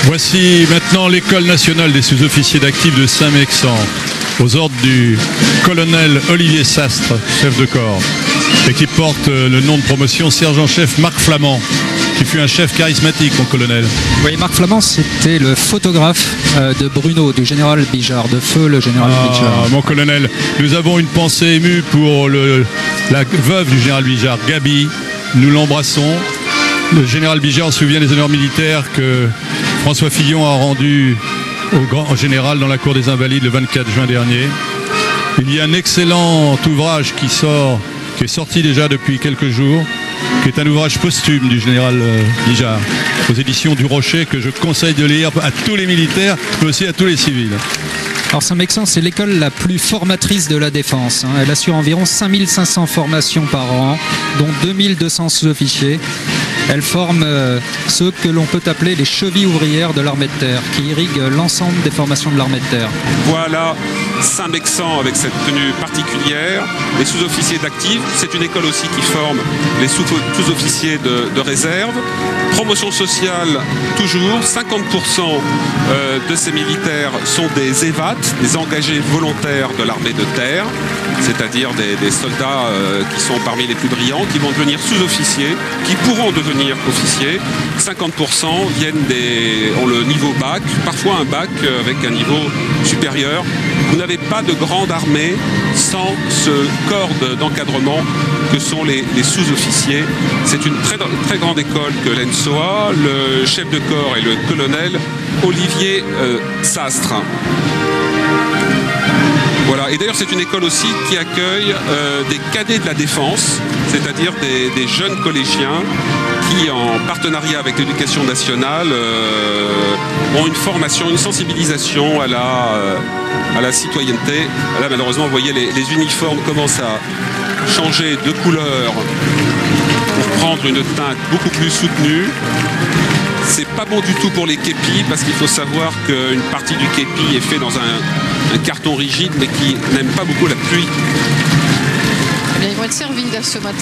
Voici maintenant l'école nationale des sous-officiers d'actifs de Saint-Mexant, aux ordres du colonel Olivier Sastre, chef de corps, et qui porte le nom de promotion sergent-chef Marc Flamand, qui fut un chef charismatique, mon colonel. Oui, Marc Flamand, c'était le photographe de Bruno, du général Bijard, de feu le général Bijard. Mon colonel, nous avons une pensée émue pour la veuve du général Bijard, Gabi. Nous l'embrassons. Le général Bijard se souvient des honneurs militaires que François Fillon a rendus au grand général dans la cour des Invalides le 24 juin dernier. Il y a un excellent ouvrage qui est sorti déjà depuis quelques jours, qui est un ouvrage posthume du général Bijard, aux éditions du Rocher, que je conseille de lire à tous les militaires, mais aussi à tous les civils. Alors Saint-Mexant, c'est l'école la plus formatrice de la défense. Elle assure environ 5500 formations par an, dont 2200 sous-officiers. Elle forme ceux que l'on peut appeler les chevilles ouvrières de l'armée de terre, qui irriguent l'ensemble des formations de l'armée de terre. Voilà Saint-Mexant avec cette tenue particulière, les sous-officiers d'actifs. C'est une école aussi qui forme les sous-officiers de réserve. Promotion sociale toujours, 50% de ces militaires sont des EVAT, des engagés volontaires de l'armée de terre, c'est-à-dire des soldats qui sont parmi les plus brillants, qui vont devenir sous-officiers, qui pourront devenir officiers. 50% ont le niveau bac, parfois un bac avec un niveau supérieur. Vous n'avez pas de grande armée sans ce corps d'encadrement que sont les sous-officiers. C'est une très grande école que l'ENSOA, le chef de corps et le colonel Olivier Sastre. Voilà. Et d'ailleurs c'est une école aussi qui accueille des cadets de la défense, c'est-à-dire des jeunes collégiens qui, en partenariat avec l'éducation nationale, ont une formation, une sensibilisation à la citoyenneté. Là malheureusement vous voyez les uniformes commencent à changer de couleur pour prendre une teinte beaucoup plus soutenue. C'est pas bon du tout pour les képis, parce qu'il faut savoir qu'une partie du képi est fait dans un carton rigide mais qui n'aime pas beaucoup la pluie. Eh bien, ils vont être servis là ce matin.